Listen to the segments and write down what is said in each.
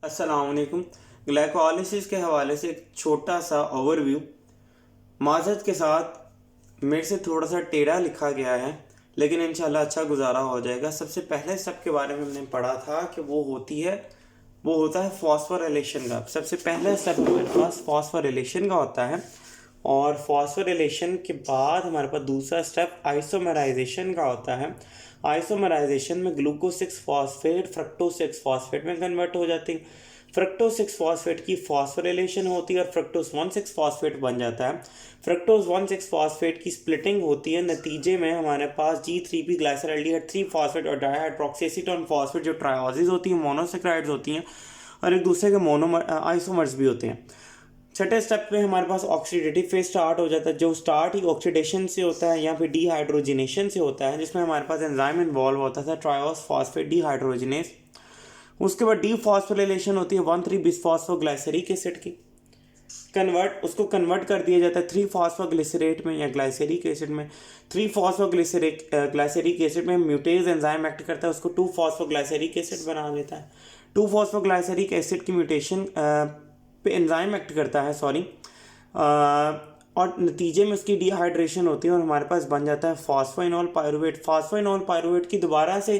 अस्सलाम वालेकुम। ग्लाइकोलिसिस के हवाले से एक छोटा सा ओवरव्यू माजरत के साथ मेरे से थोड़ा सा टेढ़ा लिखा गया है, लेकिन इंशाल्लाह अच्छा गुजारा हो जाएगा। सबसे पहले स्टेप के बारे में हमने पढ़ा था कि वो होता है फॉस्फोरिलेशन का। सबसे पहले स्टेप हमारे पास फॉस्फोरिलेशन का होता है, और फॉस्फोरिलेशन के बाद हमारे पास दूसरा स्टेप आइसोमराइजेशन का होता है। आइसोमराइजेशन में ग्लूकोज 6 फॉस्फेट फ्रक्टोज 6 फॉस्फेट में कन्वर्ट हो जाती है। फ्रक्टोज 6 फॉस्फेट की फॉस्फोरिलेशन होती है और फ्रक्टोज 1 6 फॉस्फेट बन जाता है। फ्रक्टोज 1 6 फॉस्फेट की स्प्लिटिंग होती है, नतीजे में हमारे पास G3P ग्लाइसरल्डिहाइड 3 फॉस्फेट और डाइहाइड्रोक्सीएसीटोन फॉस्फेट जो ट्रायोजिस होती हैं, मोनोसेक्राइड्स होती हैं और एक दूसरे के मोनोमर आइसोमर्स भी होते हैं। छठे स्टेप पे हमारे पास ऑक्सीडेटिव फेज स्टार्ट हो जाता है, जो स्टार्ट ही ऑक्सीडेशन से होता है या फिर डिहाइड्रोजिनेशन से होता है, जिसमें हमारे पास एंजाइम इन्वॉल्व होता था ट्रायोस फॉस्फेट डिहाइड्रोजिनेस। उसके बाद डीफॉस्फोरिलेशन होती है 1,3 बिसफॉस्फोग्लाइसरिक एसिड की। उसको कन्वर्ट कर दिया जाता है 3 फॉस्फोग्लिसरेट में या ग्लाइसरिक एसिड में। 3 फॉस्फोग्लिसरिक ग्लाइसरिक एसिड में म्यूटेज एंजाइम एक्ट करता है, उसको 2 फॉस्फोग्लाइसरिक एसिड बना देता है। 2 फॉस्फोग्लाइसरिक एसिड की म्यूटेशन पे एंजाइम एक्ट करता है और नतीजे में उसकी डिहाइड्रेशन होती है और हमारे पास बन जाता है फॉस्फोइनोल पायरुवेट। फॉस्फोइनोल पायरुवेट की दोबारा से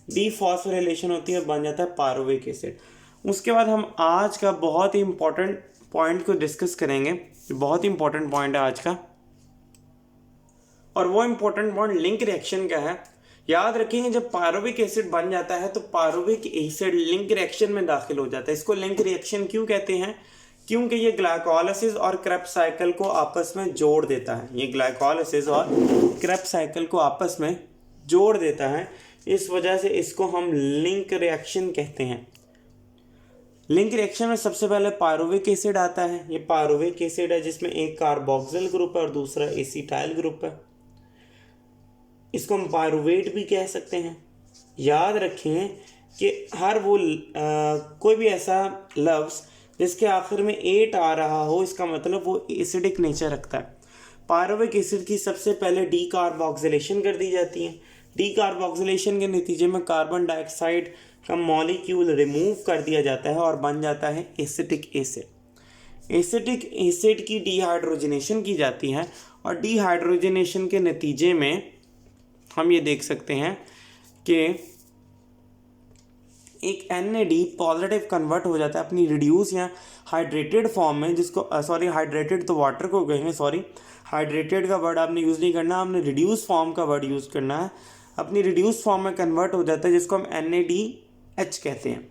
डीफॉस्फोरिलेशन होती है और बन जाता है पायरुविक एसिड। उसके बाद हम आज का बहुत ही इंपॉर्टेंट पॉइंट को डिस्कस करेंगे, बहुत ही इंपॉर्टेंट पॉइंट है आज का, और वो इंपॉर्टेंट पॉइंट लिंक रिएक्शन का है। याद रखेंगे, जब पायरुविक एसिड बन जाता है तो पायरुविक एसिड लिंक रिएक्शन में दाखिल हो जाता है। इसको लिंक रिएक्शन क्यों कहते हैं? क्योंकि ये ग्लाइकोलाइसिस और क्रेब्स साइकिल को आपस में जोड़ देता है। ये ग्लाइकोलाइसिस और क्रेब्स साइकिल को आपस में जोड़ देता है, इस वजह से इसको हम लिंक रिएक्शन कहते हैं। लिंक रिएक्शन में सबसे पहले पायरुविक एसिड आता है। ये पायरुविक एसिड है जिसमें एक कार्बोक्सिल ग्रुप है और दूसरा एसिटाइल ग्रुप है। इसको हम पायरुवेट भी कह सकते हैं। याद रखें कि हर वो कोई भी ऐसा लफ्ज़ जिसके आखिर में एट आ रहा हो, इसका मतलब वो एसिडिक नेचर रखता है। पायरुविक एसिड की सबसे पहले डी कार्बोक्सिलेशन कर दी जाती है। डी कार्बोक्सिलेशन के नतीजे में कार्बन डाइऑक्साइड का मॉलिक्यूल रिमूव कर दिया जाता है और बन जाता है एसिटिक एसिड। एसिटिक एसिड की डिहाइड्रोजनेशन की जाती है और डिहाइड्रोजनेशन के नतीजे में हम ये देख सकते हैं कि एक NAD पॉजिटिव कन्वर्ट हो जाता है अपनी रिड्यूस या हाइड्रेटेड फॉर्म में, जिसको हाइड्रेटेड तो वाटर को कहेंगे, हाइड्रेटेड का वर्ड आपने यूज़ नहीं करना, आपने रिड्यूस फॉर्म का वर्ड यूज़ करना है। अपनी रिड्यूस फॉर्म में कन्वर्ट हो जाता है, जिसको हम NADH कहते हैं।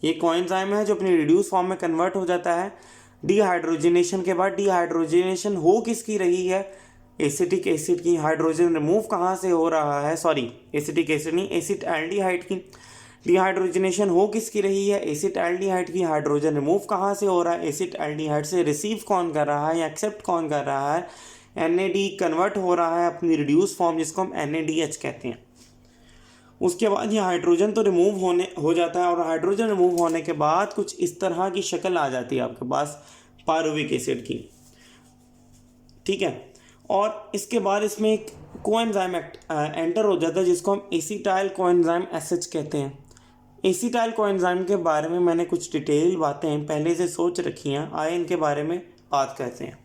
ये कोएंजाइम है जो अपनी रिड्यूस फॉर्म में कन्वर्ट हो जाता है डिहाइड्रोजनेशन के बाद। डिहाइड्रोजनेशन हो किसकी रही है? एसिटिक एसिड की। हाइड्रोजन रिमूव कहाँ से हो रहा है? एसिटिक एसिड नहीं, एसिटाल्डिहाइड की। डिहाइड्रोजनेशन हो किसकी रही है? एसिटाल्डिहाइड की। हाइड्रोजन रिमूव कहाँ से हो रहा है? एसिटाल्डिहाइड से। रिसीव कौन कर रहा है या एक्सेप्ट कौन कर रहा है? NAD कन्वर्ट हो रहा है अपनी रिड्यूस फॉर्म, जिसको हम NADH कहते हैं। उसके बाद ये हाइड्रोजन तो रिमूव हो जाता है और हाइड्रोजन रिमूव होने के बाद कुछ इस तरह की शक्ल आ जाती है आपके पास पायरुविक एसिड की, ठीक है। और इसके बाद इसमें एक कोएंजाइम एंटर हो जाता है, जिसको हम एसिटाइल कोएंजाइम SH कहते हैं। एसिटाइल कोएंजाइम के बारे में मैंने कुछ डिटेल बातें पहले से सोच रखी हैं, आए इनके बारे में बात करते हैं।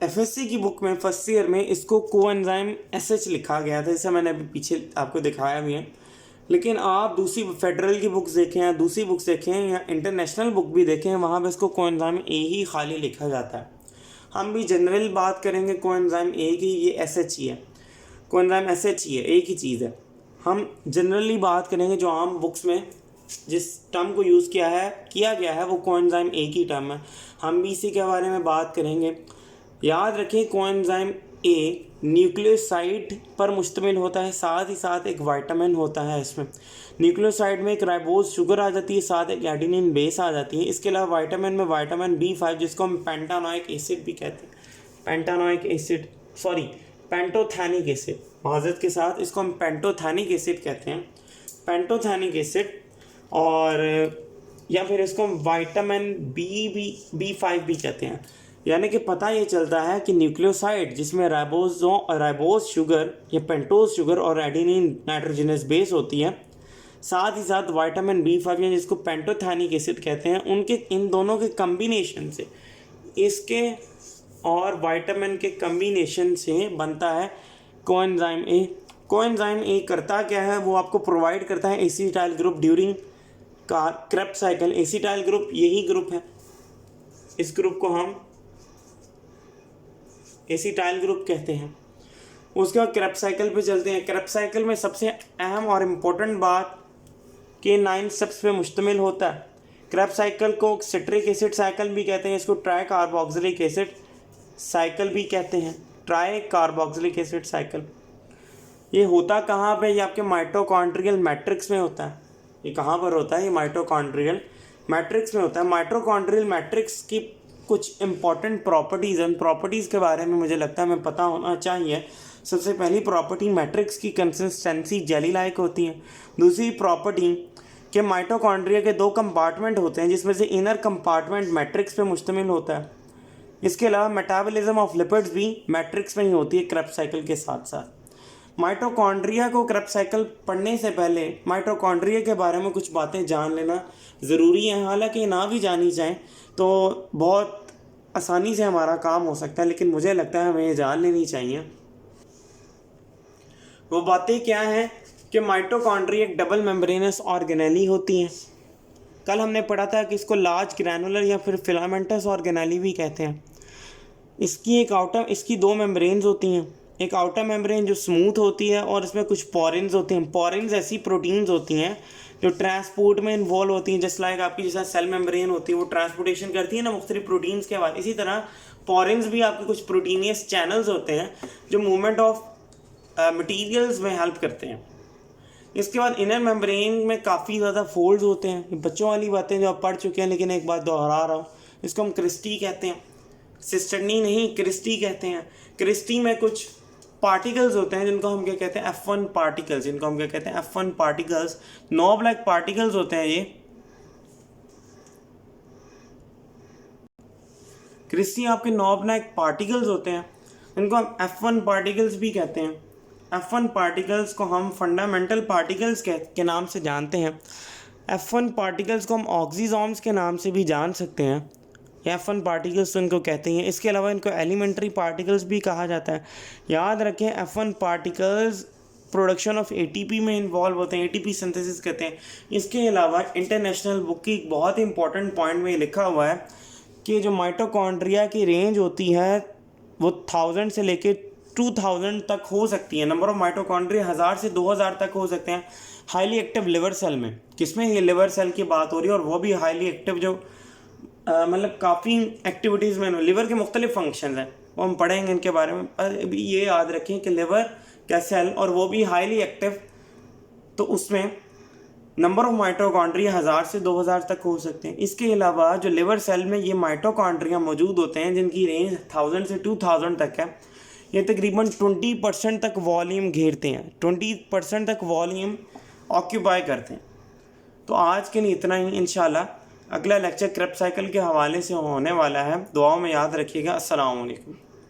FSC की बुक में फर्स्ट ईयर में इसको कोएंजाइम SH लिखा गया था, जैसे मैंने अभी पीछे आपको दिखाया भी है। लेकिन आप दूसरी फेडरल की बुक्स देखें या दूसरी बुक्स देखें या इंटरनेशनल बुक भी देखें, वहाँ पर इसको कोएंजाइम A ही खाली लिखा जाता है। हम भी जनरल बात करेंगे कोएंजाइम A की, ये SH ही है, कोएंजाइम SH ही है, एक ही चीज़ है। हम जनरली बात करेंगे जो आम बुक्स में जिस टर्म को यूज़ किया गया है वो कोएंजाइम A की टर्म है। हम भी इसी के बारे में बात करेंगे। याद रखें, कोएंजाइम A न्यूक्लियोसाइड पर मुश्तमिल होता है, साथ ही साथ एक विटामिन होता है इसमें। न्यूक्लियोसाइड में एक राइबोज शुगर आ जाती है, साथ एक एडेनिन बेस आ जाती है। इसके अलावा विटामिन में विटामिन B5 जिसको हम पेंटानोइक एसिड भी कहते हैं, पेंटोथैनिक एसिड, माजरत के साथ इसको हम पेंटोथैनिक एसिड कहते हैं, पेंटोथैनिक एसिड। और या फिर इसको हम विटामिन B5 भी कहते हैं। यानी कि पता ये चलता है कि न्यूक्लियोसाइड जिसमें राइबोज शुगर या पेंटोज शुगर और एडेनिन नाइट्रोजनस बेस होती है, साथ ही साथ विटामिन B5 या जिसको पेंटोथैनिक एसिड कहते हैं, उनके इन दोनों के कम्बिनेशन से, इसके और विटामिन के कम्बिनेशन से बनता है कोएंजाइम ए। कोएंजाइम ए करता क्या है, वो आपको प्रोवाइड करता है acetyl group during Krebs cycle. Acetyl group यही ग्रुप है, इस ग्रुप को हम एसिटाइल ग्रुप कहते हैं। उसके बाद क्रेब्स साइकिल पे चलते हैं। क्रेब्स साइकिल में सबसे अहम और इम्पोर्टेंट बात कि 9 स्टेप्स पे मुश्तमिल होता है। क्रेब्स साइकिल को सिट्रिक एसिड साइकिल भी कहते हैं, इसको ट्राई कार्बोक्सिलिक एसिड साइकिल भी कहते हैं, ट्राई कार्बोक्सिलिक एसिड साइकिल। ये होता कहाँ पे, ये आपके माइटोकॉन्ड्रियल मैट्रिक्स में होता है। ये कहाँ पर होता है, ये माइटोकॉन्ड्रियल मैट्रिक्स में होता है। माइटोकॉन्ड्रियल मैट्रिक्स की कुछ इंपॉर्टेंट प्रॉपर्टीज़, उन प्रॉपर्टीज़ के बारे में मुझे लगता है हमें पता होना चाहिए। सबसे पहली प्रॉपर्टी, मैट्रिक्स की कंसिस्टेंसी जेली लाइक होती है। दूसरी प्रॉपर्टी कि माइटोकॉन्ड्रिया के 2 कंपार्टमेंट होते हैं, जिसमें से इनर कंपार्टमेंट मैट्रिक्स पे मुश्तमिल होता है। इसके अलावा मेटाबॉलिज्म ऑफ लिपिड्स भी मैट्रिक्स में ही होती है क्रेब्स साइकिल के साथ साथ। माइटोकॉन्ड्रिया को क्रेब्स साइकिल पढ़ने से पहले माइटोकॉन्ड्रिया के बारे में कुछ बातें जान लेना ज़रूरी है। हालांकि ना भी जानी जाए तो बहुत आसानी से हमारा काम हो सकता है, लेकिन मुझे लगता है हमें ये जान लेनी चाहिए। वो बातें क्या हैं कि माइटोकॉन्ड्रिया एक डबल मेम्ब्रेनस ऑर्गेनेली होती हैं। कल हमने पढ़ा था कि इसको लार्ज ग्रैनुलर या फिर फिलामेंटस ऑर्गेनेली भी कहते हैं। इसकी 2 मेम्ब्रेन्स होती हैं। एक आउटर मेम्ब्रेन जो स्मूथ होती है और इसमें कुछ पोरिन्स होते हैं। पोरिन्स ऐसी प्रोटीन्स होती हैं जो ट्रांसपोर्ट में इन्वॉल्व होती हैं। जस्ट लाइक आपकी जैसा सेल मेम्ब्रेन होती है, वो ट्रांसपोर्टेशन करती है ना मुख्तलिफ प्रोटीन्स के बाद, इसी तरह पोरिन्स भी आपके कुछ प्रोटीनियस चैनल्स होते हैं जो मूवमेंट ऑफ मटीरियल्स में हेल्प करते हैं। इसके बाद इनर मेम्ब्रेन में काफ़ी ज़्यादा फोल्ड्स होते हैं। बच्चों वाली बातें जो आप पढ़ चुके हैं, लेकिन एक बात दोहरा रहा हूँ, इसको हम क्रिस्टी कहते हैं, सिस्टर्नी नहीं, क्रिस्टी कहते हैं। क्रिस्टी में कुछ पार्टिकल्स होते हैं जिनको हम क्या कहते हैं, F1 पार्टिकल्स। इनको हम क्या कहते हैं, F1 particles. Knob like particles होते हैं ये। क्रिस्टी आपके नॉब लाइक पार्टिकल्स होते हैं, इनको हम F1 पार्टिकल्स भी कहते हैं। F1 पार्टिकल्स को हम फंडामेंटल पार्टिकल्स के नाम से जानते हैं। F1 पार्टिकल्स को हम ऑक्सीजोम्स के नाम से भी जान सकते हैं। F1 पार्टिकल्स तो इनको कहते हैं। इसके अलावा इनको एलिमेंट्री पार्टिकल्स भी कहा जाता है। याद रखें, F1 particles production of ATP में इन्वॉल्व होते हैं, ATP सिंथेसिस कहते हैं। इसके अलावा इंटरनेशनल बुक की एक बहुत ही इंपॉर्टेंट पॉइंट में लिखा हुआ है कि जो माइटोकॉन्ड्रिया की रेंज होती है वो 1000 से लेके 2000 तक हो सकती है। नंबर ऑफ माइटोकॉन्ड्रिया 1000 से 2000 तक हो सकते हैं हाईली एक्टिव लिवर सेल में। किसमें, ये लिवर सेल की बात हो रही है, और वो भी हाईली एक्टिव जो मतलब काफ़ी एक्टिविटीज़ में लिवर के मुख्तलिफ फंक्शन हैं, वो हम पढ़ेंगे इनके बारे में। अभी ये याद रखें कि लिवर का सेल और वो भी हाईली एक्टिव, तो उसमें नंबर ऑफ माइटोकॉन्ड्रिया 1000 से 2000 तक हो सकते हैं। इसके अलावा जो लिवर सेल में ये माइटोकॉन्ड्रिया मौजूद होते हैं जिनकी रेंज 1000 से 2000 तक है, ये तकरीबन 20% तक वॉल्यूम घेरते हैं, 20% तक वॉल्यूम ऑक्यूपाई करते हैं। तो आज के लिए इतना ही। इंशाल्लाह अगला लेक्चर क्रेब्स साइकिल के हवाले से होने वाला है। दुआओं में याद रखिएगा। अस्सलाम वालेकुम।